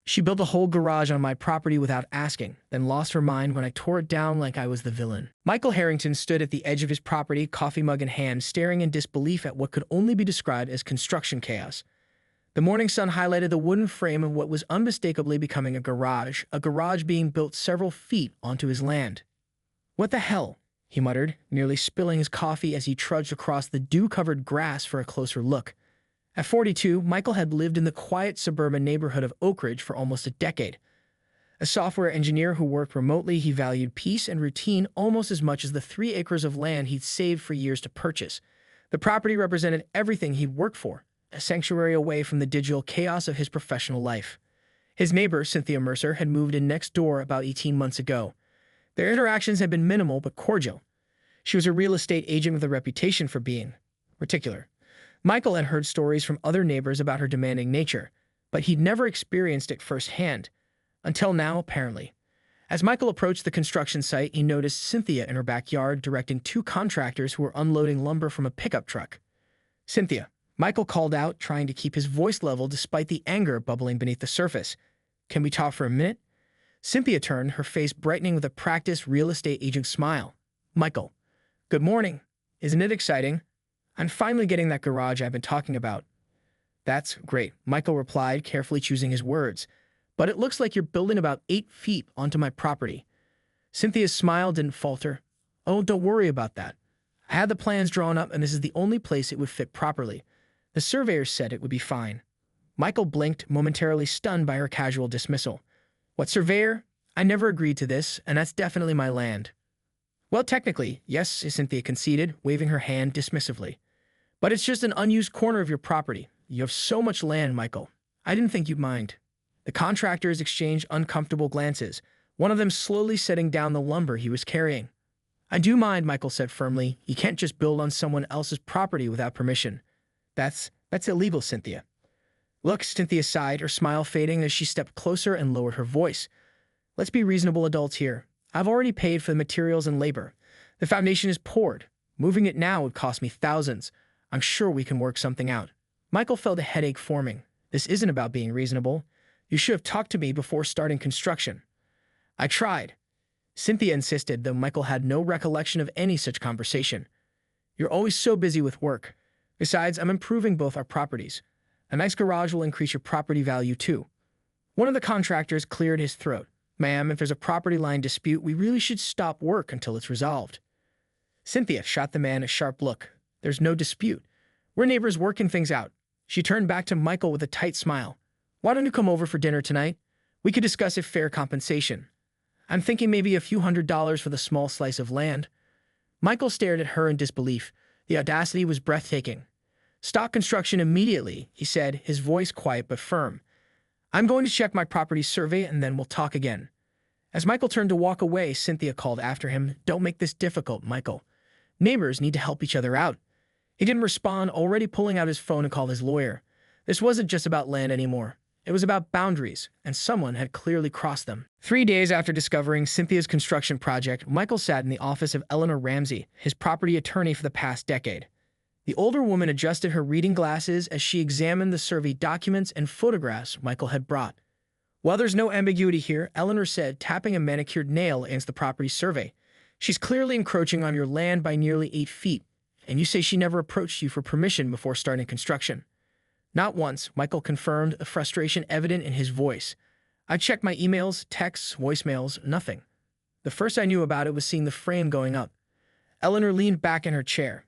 She built a whole garage on my property without asking, then lost her mind when I tore it down like I was the villain. Michael Harrington stood at the edge of his property, coffee mug in hand, staring in disbelief at what could only be described as construction chaos. The morning sun highlighted the wooden frame of what was unmistakably becoming a garage being built several feet onto his land. "What the hell?" he muttered, nearly spilling his coffee as he trudged across the dew-covered grass for a closer look. At 42, Michael had lived in the quiet suburban neighborhood of Oak Ridge for almost a decade. A software engineer who worked remotely, he valued peace and routine almost as much as the 3 acres of land he'd saved for years to purchase. The property represented everything he'd worked for, a sanctuary away from the digital chaos of his professional life. His neighbor, Cynthia Mercer, had moved in next door about 18 months ago. Their interactions had been minimal but cordial. She was a real estate agent with a reputation for being particular. Michael had heard stories from other neighbors about her demanding nature, but he'd never experienced it firsthand. Until now, apparently. As Michael approached the construction site, he noticed Cynthia in her backyard directing 2 contractors who were unloading lumber from a pickup truck. "Cynthia," Michael called out, trying to keep his voice level despite the anger bubbling beneath the surface. "Can we talk for a minute?" Cynthia turned, her face brightening with a practiced real estate agent smile. "Michael, good morning. Isn't it exciting? I'm finally getting that garage I've been talking about." "That's great," Michael replied, carefully choosing his words. "But it looks like you're building about 8 feet onto my property." Cynthia's smile didn't falter. "Oh, don't worry about that. I had the plans drawn up and this is the only place it would fit properly. The surveyor said it would be fine." Michael blinked, momentarily stunned by her casual dismissal. "What surveyor? I never agreed to this, and that's definitely my land." "Well, technically, yes," Cynthia conceded, waving her hand dismissively. "But it's just an unused corner of your property. You have so much land, Michael. I didn't think you'd mind." The contractors exchanged uncomfortable glances, one of them slowly setting down the lumber he was carrying. "I do mind," Michael said firmly. "You can't just build on someone else's property without permission. That's illegal, Cynthia." "Look," Cynthia sighed, her smile fading as she stepped closer and lowered her voice. "Let's be reasonable adults here. I've already paid for the materials and labor. The foundation is poured. Moving it now would cost me thousands. I'm sure we can work something out." Michael felt a headache forming. This isn't about being reasonable. You should have talked to me before starting construction. "I tried," Cynthia insisted, though Michael had no recollection of any such conversation. "You're always so busy with work. Besides, I'm improving both our properties. A nice garage will increase your property value too." One of the contractors cleared his throat. "Ma'am, if there's a property line dispute, we really should stop work until it's resolved." Cynthia shot the man a sharp look. "There's no dispute. We're neighbors working things out." She turned back to Michael with a tight smile. "Why don't you come over for dinner tonight? We could discuss a fair compensation. I'm thinking maybe a few $100s for the small slice of land." Michael stared at her in disbelief. The audacity was breathtaking. "Stop construction immediately," he said, his voice quiet but firm. "I'm going to check my property survey and then we'll talk again." As Michael turned to walk away, Cynthia called after him, "Don't make this difficult, Michael. Neighbors need to help each other out." He didn't respond, already pulling out his phone to call his lawyer. This wasn't just about land anymore. It was about boundaries, and someone had clearly crossed them. 3 days after discovering Cynthia's construction project, Michael sat in the office of Eleanor Ramsey, his property attorney for the past decade. The older woman adjusted her reading glasses as she examined the survey documents and photographs Michael had brought. "Well, there's no ambiguity here," Eleanor said, tapping a manicured nail against the property survey. "She's clearly encroaching on your land by nearly 8 feet, and you say she never approached you for permission before starting construction." "Not once," Michael confirmed, a frustration evident in his voice. "I checked my emails, texts, voicemails, nothing. The first I knew about it was seeing the frame going up." Eleanor leaned back in her chair.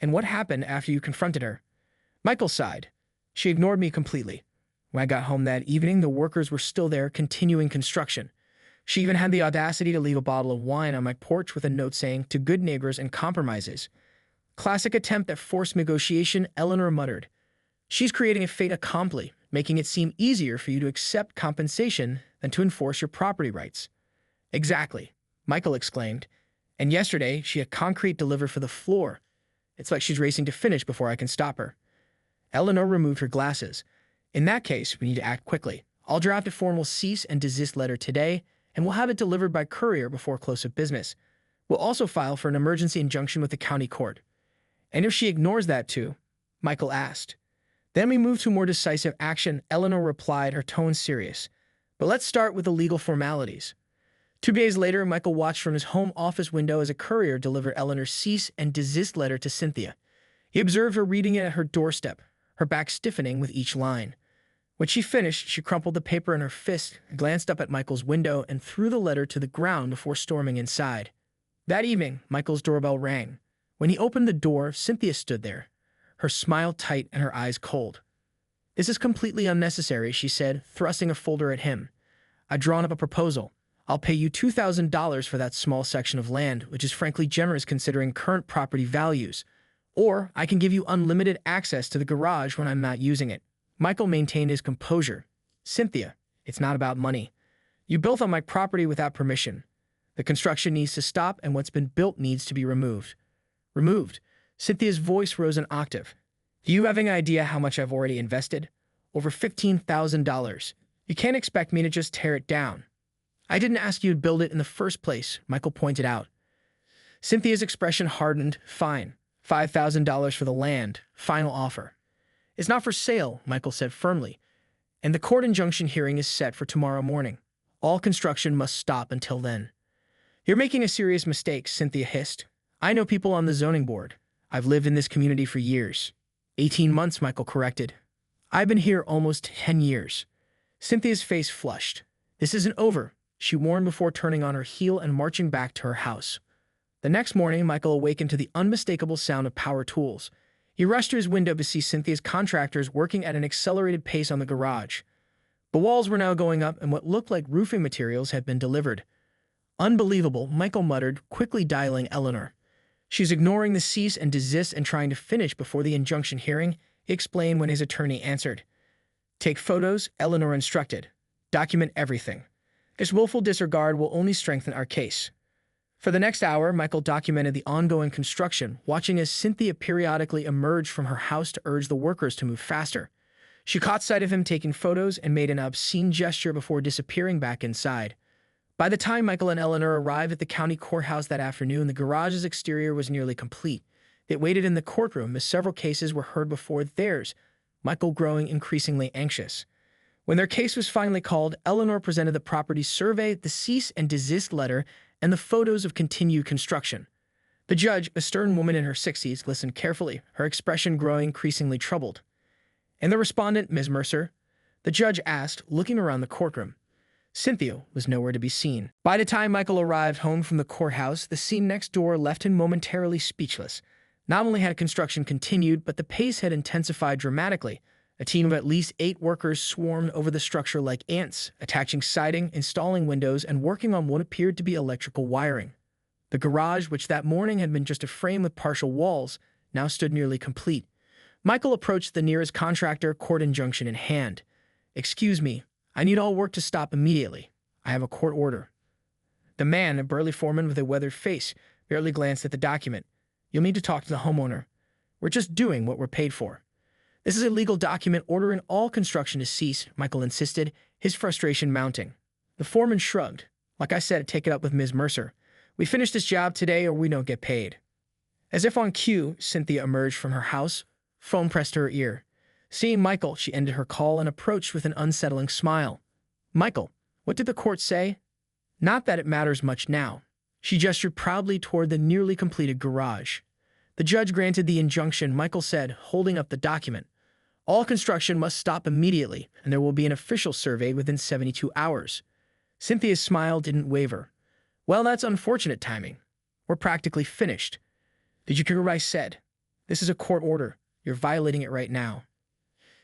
"And what happened after you confronted her?" Michael sighed. "She ignored me completely. When I got home that evening, the workers were still there, continuing construction. She even had the audacity to leave a bottle of wine on my porch with a note saying, 'To good neighbors and compromises.'" "Classic attempt at forced negotiation," Eleanor muttered. "She's creating a fait accompli, making it seem easier for you to accept compensation than to enforce your property rights." "Exactly," Michael exclaimed. "And yesterday, she had concrete delivered for the floor. It's like she's racing to finish before I can stop her." Eleanor removed her glasses. "In that case, we need to act quickly. I'll draft a formal cease and desist letter today, and we'll have it delivered by courier before close of business. We'll also file for an emergency injunction with the county court." "And if she ignores that too?" Michael asked. "Then we move to more decisive action," Eleanor replied, her tone serious. But let's start with the legal formalities. 2 days later, Michael watched from his home office window as a courier delivered Eleanor's cease and desist letter to Cynthia. He observed her reading it at her doorstep, her back stiffening with each line. When she finished, she crumpled the paper in her fist, glanced up at Michael's window, and threw the letter to the ground before storming inside. That evening, Michael's doorbell rang. When he opened the door, Cynthia stood there, her smile tight and her eyes cold. "This is completely unnecessary," she said, thrusting a folder at him. "I've drawn up a proposal. I'll pay you $2,000 for that small section of land, which is frankly generous considering current property values. Or I can give you unlimited access to the garage when I'm not using it." Michael maintained his composure. "Cynthia, it's not about money. You built on my property without permission. The construction needs to stop and what's been built needs to be removed." "Removed?" Cynthia's voice rose an octave. "Do you have any idea how much I've already invested? Over $15,000. You can't expect me to just tear it down." "I didn't ask you to build it in the first place," Michael pointed out. Cynthia's expression hardened. "Fine. $5,000 for the land. Final offer." "It's not for sale," Michael said firmly, "and the court injunction hearing is set for tomorrow morning. All construction must stop until then." "You're making a serious mistake," Cynthia hissed. "I know people on the zoning board. I've lived in this community for years." 18 months, Michael corrected. "I've been here almost 10 years. Cynthia's face flushed. "This isn't over," she warned before turning on her heel and marching back to her house. The next morning, Michael awakened to the unmistakable sound of power tools. He rushed to his window to see Cynthia's contractors working at an accelerated pace on the garage. The walls were now going up and what looked like roofing materials had been delivered. "Unbelievable," Michael muttered, quickly dialing Eleanor. "She's ignoring the cease and desist and trying to finish before the injunction hearing," he explained when his attorney answered. "Take photos," Eleanor instructed. "Document everything. This willful disregard will only strengthen our case." For the next hour, Michael documented the ongoing construction, watching as Cynthia periodically emerged from her house to urge the workers to move faster. She caught sight of him taking photos and made an obscene gesture before disappearing back inside. By the time Michael and Eleanor arrived at the county courthouse that afternoon, the garage's exterior was nearly complete. They waited in the courtroom as several cases were heard before theirs, Michael growing increasingly anxious. When their case was finally called, Eleanor presented the property's survey, the cease and desist letter, and the photos of continued construction. The judge, a stern woman in her 60s, listened carefully, her expression growing increasingly troubled. "And the respondent, Ms. Mercer?" the judge asked, looking around the courtroom. Cynthia was nowhere to be seen. By the time Michael arrived home from the courthouse, the scene next door left him momentarily speechless. Not only had construction continued, but the pace had intensified dramatically. A team of at least 8 workers swarmed over the structure like ants, attaching siding, installing windows, and working on what appeared to be electrical wiring. The garage, which that morning had been just a frame with partial walls, now stood nearly complete. Michael approached the nearest contractor, court injunction in hand. "Excuse me, I need all work to stop immediately. I have a court order." The man, a burly foreman with a weathered face, barely glanced at the document. "You'll need to talk to the homeowner. We're just doing what we're paid for." "This is a legal document ordering all construction to cease," Michael insisted, his frustration mounting. The foreman shrugged. "Like I said, take it up with Ms. Mercer. We finish this job today or we don't get paid." As if on cue, Cynthia emerged from her house, phone pressed to her ear. Seeing Michael, she ended her call and approached with an unsettling smile. "Michael, what did the court say?" "Not that it matters much now." She gestured proudly toward the nearly completed garage. "The judge granted the injunction," Michael said, holding up the document. "All construction must stop immediately, and there will be an official survey within 72 hours. Cynthia's smile didn't waver. "Well, that's unfortunate timing. We're practically finished." "Did you hear what I said? This is a court order. You're violating it right now."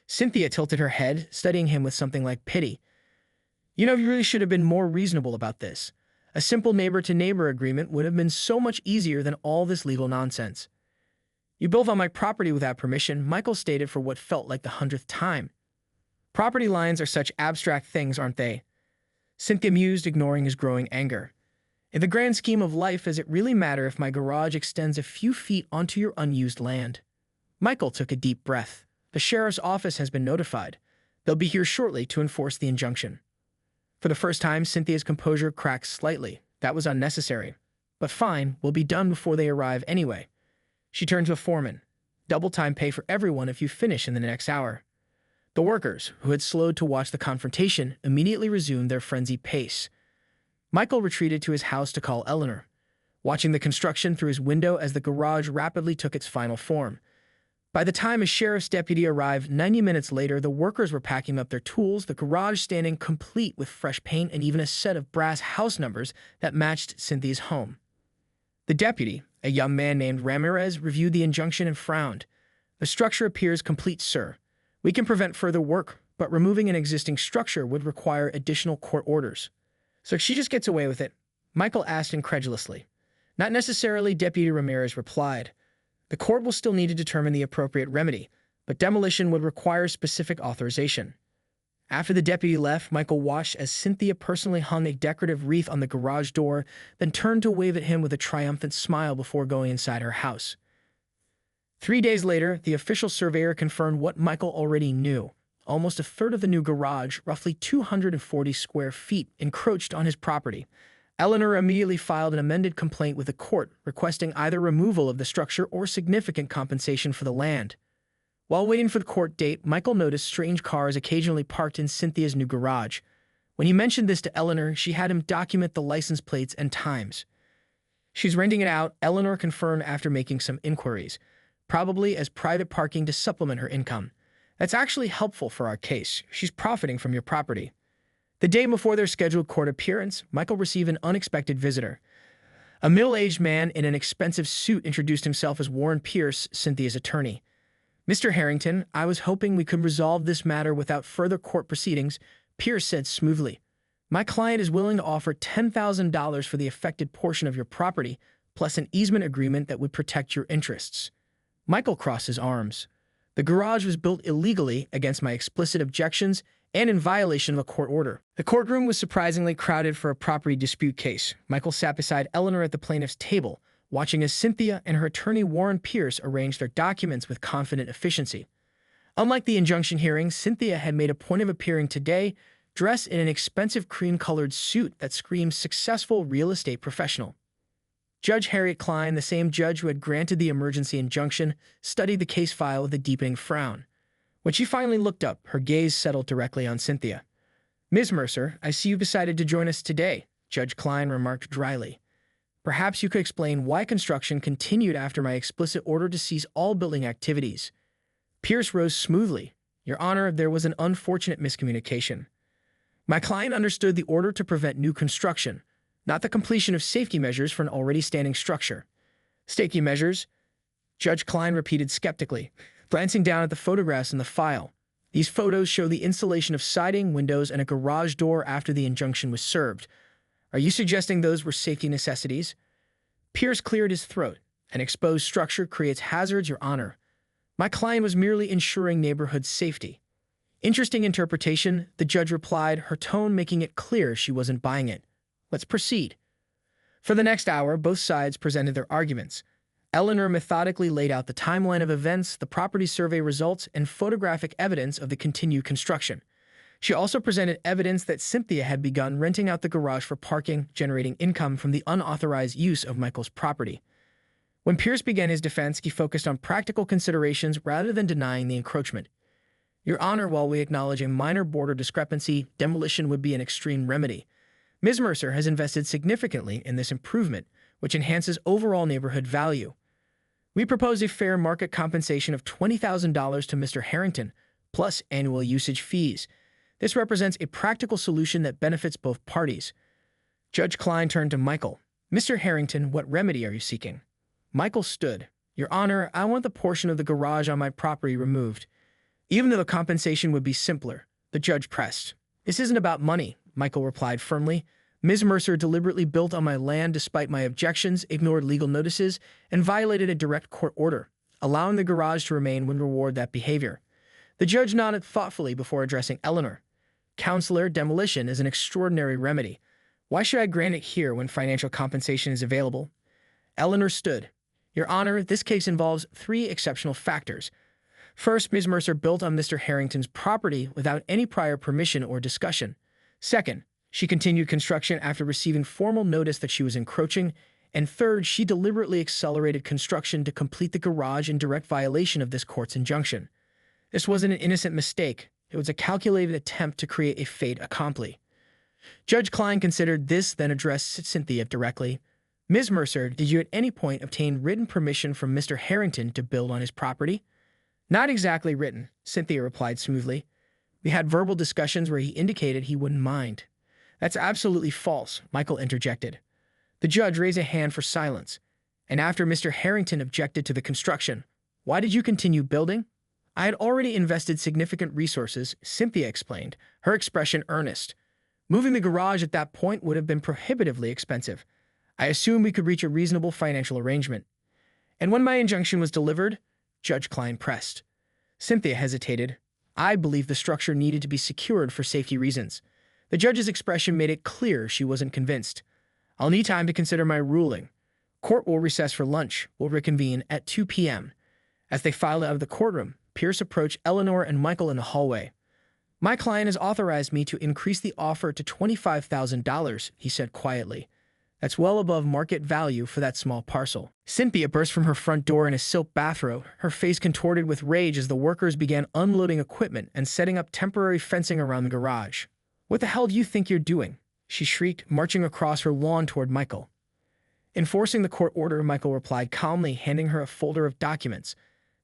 Cynthia tilted her head, studying him with something like pity. "You know, you really should have been more reasonable about this. A simple neighbor-to-neighbor agreement would have been so much easier than all this legal nonsense." "You built on my property without permission," Michael stated for what felt like the 100th time. "Property lines are such abstract things, aren't they?" Cynthia mused, ignoring his growing anger. "In the grand scheme of life, does it really matter if my garage extends a few feet onto your unused land?" Michael took a deep breath. "The sheriff's office has been notified. They'll be here shortly to enforce the injunction." For the first time, Cynthia's composure cracked slightly. "That was unnecessary. But fine, we'll be done before they arrive anyway." She turned to a foreman. "Double time pay for everyone if you finish in the next hour." The workers, who had slowed to watch the confrontation, immediately resumed their frenzied pace. Michael retreated to his house to call Eleanor, watching the construction through his window as the garage rapidly took its final form. By the time a sheriff's deputy arrived 90 minutes later, the workers were packing up their tools, the garage standing complete with fresh paint and even a set of brass house numbers that matched Cynthia's home. The deputy, a young man named Ramirez, reviewed the injunction and frowned. "The structure appears complete, sir. We can prevent further work, but removing an existing structure would require additional court orders." "So she just gets away with it?" Michael asked incredulously. "Not necessarily," Deputy Ramirez replied. "The court will still need to determine the appropriate remedy, but demolition would require specific authorization." After the deputy left, Michael watched as Cynthia personally hung a decorative wreath on the garage door, then turned to wave at him with a triumphant smile before going inside her house. 3 days later, the official surveyor confirmed what Michael already knew. Almost a third of the new garage, roughly 240 square feet, encroached on his property. Eleanor immediately filed an amended complaint with the court, requesting either removal of the structure or significant compensation for the land. While waiting for the court date, Michael noticed strange cars occasionally parked in Cynthia's new garage. When he mentioned this to Eleanor, she had him document the license plates and times. "She's renting it out," Eleanor confirmed after making some inquiries, "probably as private parking to supplement her income. That's actually helpful for our case. She's profiting from your property." The day before their scheduled court appearance, Michael received an unexpected visitor. A middle-aged man in an expensive suit introduced himself as Warren Pierce, Cynthia's attorney. "Mr. Harrington, I was hoping we could resolve this matter without further court proceedings," Pierce said smoothly. "My client is willing to offer $10,000 for the affected portion of your property, plus an easement agreement that would protect your interests." Michael crossed his arms. "The garage was built illegally against my explicit objections and in violation of a court order." The courtroom was surprisingly crowded for a property dispute case. Michael sat beside Eleanor at the plaintiff's table, watching as Cynthia and her attorney Warren Pierce arranged their documents with confident efficiency. Unlike the injunction hearing, Cynthia had made a point of appearing today, dressed in an expensive cream-colored suit that screamed successful real estate professional. Judge Harriet Klein, the same judge who had granted the emergency injunction, studied the case file with a deepening frown. When she finally looked up, her gaze settled directly on Cynthia. "Ms. Mercer, I see you've decided to join us today," Judge Klein remarked dryly. "Perhaps you could explain why construction continued after my explicit order to cease all building activities." Pierce rose smoothly. "Your Honor, there was an unfortunate miscommunication. My client understood the order to prevent new construction, not the completion of safety measures for an already standing structure." "Safety measures?" Judge Klein repeated skeptically, glancing down at the photographs in the file. "These photos show the installation of siding, windows, and a garage door after the injunction was served. Are you suggesting those were safety necessities?" Pierce cleared his throat. "An exposed structure creates hazards, Your Honor. My client was merely ensuring neighborhood safety." "Interesting interpretation," the judge replied, her tone making it clear she wasn't buying it. "Let's proceed." For the next hour, both sides presented their arguments. Eleanor methodically laid out the timeline of events, the property survey results, and photographic evidence of the continued construction. She also presented evidence that Cynthia had begun renting out the garage for parking, generating income from the unauthorized use of Michael's property. When Pierce began his defense, he focused on practical considerations rather than denying the encroachment. "Your Honor, while we acknowledge a minor border discrepancy, demolition would be an extreme remedy. Ms. Mercer has invested significantly in this improvement, which enhances overall neighborhood value. We propose a fair market compensation of $20,000 to Mr. Harrington, plus annual usage fees. This represents a practical solution that benefits both parties." Judge Klein turned to Michael. "Mr. Harrington, what remedy are you seeking?" Michael stood. "Your Honor, I want the portion of the garage on my property removed. Even though the compensation would be simpler," the judge pressed. "This isn't about money," Michael replied firmly. "Ms. Mercer deliberately built on my land despite my objections, ignored legal notices, and violated a direct court order. Allowing the garage to remain would reward that behavior." The judge nodded thoughtfully before addressing Eleanor. "Counselor, demolition is an extraordinary remedy. Why should I grant it here when financial compensation is available?" Eleanor stood. "Your Honor, this case involves 3 exceptional factors. First, Ms. Mercer built on Mr. Harrington's property without any prior permission or discussion. Second, she continued construction after receiving formal notice that she was encroaching. And third, she deliberately accelerated construction to complete the garage in direct violation of this court's injunction. This wasn't an innocent mistake. It was a calculated attempt to create a fait accompli. Judge Klein considered this, then addressed Cynthia directly. Ms. Mercer, did you at any point obtain written permission from Mr. Harrington to build on his property? Not exactly written, Cynthia replied smoothly. We had verbal discussions where he indicated he wouldn't mind. That's absolutely false, Michael interjected. The judge raised a hand for silence. And after Mr. Harrington objected to the construction, why did you continue building? I had already invested significant resources, Cynthia explained, her expression earnest. Moving the garage at that point would have been prohibitively expensive. I assumed we could reach a reasonable financial arrangement. And when my injunction was delivered, Judge Klein pressed. Cynthia hesitated. I believed the structure needed to be secured for safety reasons. The judge's expression made it clear she wasn't convinced. I'll need time to consider my ruling. Court will recess for lunch. We'll reconvene at 2 p.m. As they filed out of the courtroom, Pierce approached Eleanor and Michael in the hallway. My client has authorized me to increase the offer to $25,000, he said quietly. That's well above market value for that small parcel. Cynthia burst from her front door in a silk bathrobe, her face contorted with rage as the workers began unloading equipment and setting up temporary fencing around the garage. What the hell do you think you're doing? She shrieked, marching across her lawn toward Michael. Enforcing the court order, Michael replied calmly, handing her a folder of documents.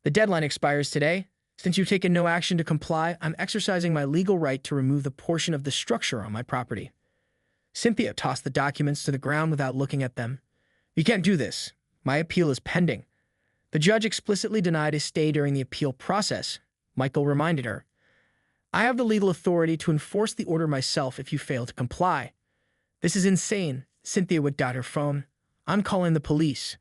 The deadline expires today. Since you've taken no action to comply, I'm exercising my legal right to remove the portion of the structure on my property. Cynthia tossed the documents to the ground without looking at them. You can't do this. My appeal is pending. The judge explicitly denied a stay during the appeal process, Michael reminded her. I have the legal authority to enforce the order myself if you fail to comply. This is insane, Cynthia whipped out her phone. I'm calling the police.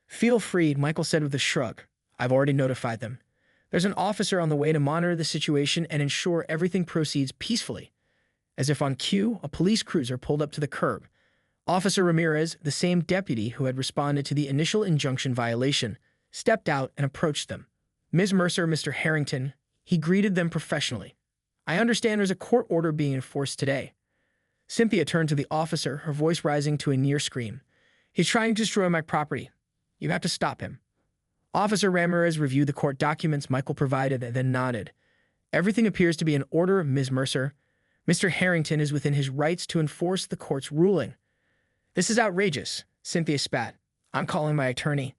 Feel free, Michael said with a shrug. I've already notified them. There's an officer on the way to monitor the situation and ensure everything proceeds peacefully. As if on cue, a police cruiser pulled up to the curb. Officer Ramirez, the same deputy who had responded to the initial injunction violation, stepped out and approached them. Ms. Mercer, Mr. Harrington, he greeted them professionally. I understand there's a court order being enforced today. Cynthia turned to the officer, her voice rising to a near scream. He's trying to destroy my property. You have to stop him. Officer Ramirez reviewed the court documents Michael provided and then nodded. Everything appears to be in order, Ms. Mercer. Mr. Harrington is within his rights to enforce the court's ruling. This is outrageous, Cynthia spat. I'm calling my attorney.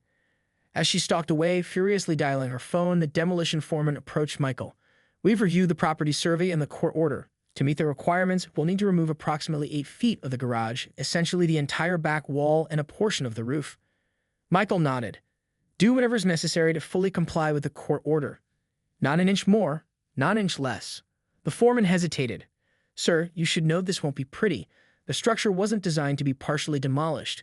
As she stalked away, furiously dialing her phone, the demolition foreman approached Michael. We've reviewed the property survey and the court order. To meet the requirements, we'll need to remove approximately 8 feet of the garage, essentially the entire back wall and a portion of the roof. Michael nodded. Do whatever is necessary to fully comply with the court order. Not an inch more, not an inch less. The foreman hesitated. Sir, you should know this won't be pretty. The structure wasn't designed to be partially demolished.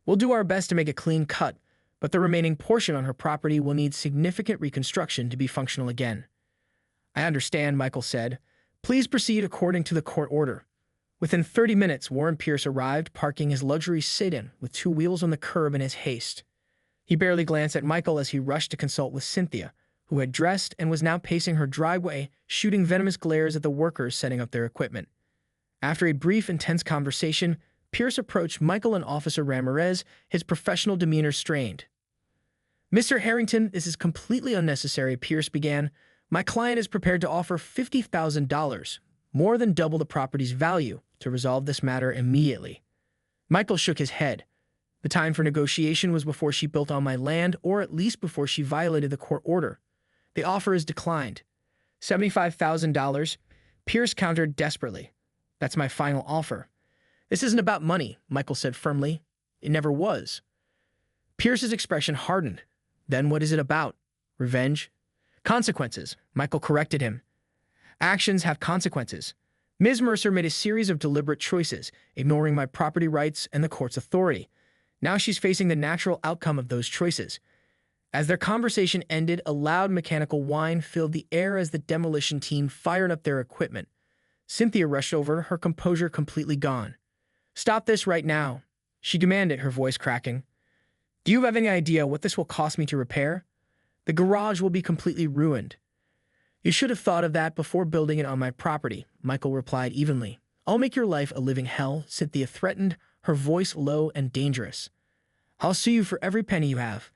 We'll do our best to make a clean cut, but the remaining portion on her property will need significant reconstruction to be functional again. I understand, Michael said. Please proceed according to the court order. Within 30 minutes, Warren Pierce arrived, parking his luxury sit-in with 2 wheels on the curb in his haste. He barely glanced at Michael as he rushed to consult with Cynthia, who had dressed and was now pacing her driveway, shooting venomous glares at the workers setting up their equipment. After a brief, intense conversation, Pierce approached Michael and Officer Ramirez, his professional demeanor strained. Mr. Harrington, this is completely unnecessary, Pierce began. My client is prepared to offer $50,000, more than double the property's value, to resolve this matter immediately. Michael shook his head. The time for negotiation was before she built on my land, or at least before she violated the court order. The offer is declined. $75,000, Pierce countered desperately. That's my final offer. This isn't about money, Michael said firmly. It never was. Pierce's expression hardened. Then what is it about? Revenge? Consequences, Michael corrected him. Actions have consequences. Ms. Mercer made a series of deliberate choices, ignoring my property rights and the court's authority. Now she's facing the natural outcome of those choices. As their conversation ended, a loud mechanical whine filled the air as the demolition team fired up their equipment. Cynthia rushed over, her composure completely gone. Stop this right now, she demanded, her voice cracking. Do you have any idea what this will cost me to repair? The garage will be completely ruined. You should have thought of that before building it on my property, Michael replied evenly. I'll make your life a living hell, Cynthia threatened, her voice low and dangerous. I'll sue you for every penny you have.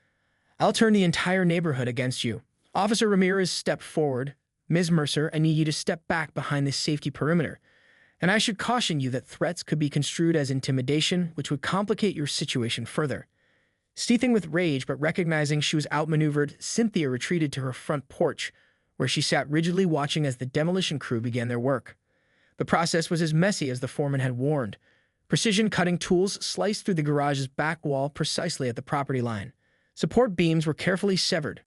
I'll turn the entire neighborhood against you. Officer Ramirez stepped forward, Ms. Mercer, I need you to step back behind this safety perimeter. And I should caution you that threats could be construed as intimidation, which would complicate your situation further." Seething with rage but recognizing she was outmaneuvered, Cynthia retreated to her front porch, where she sat rigidly watching as the demolition crew began their work. The process was as messy as the foreman had warned. Precision cutting tools sliced through the garage's back wall precisely at the property line. Support beams were carefully severed,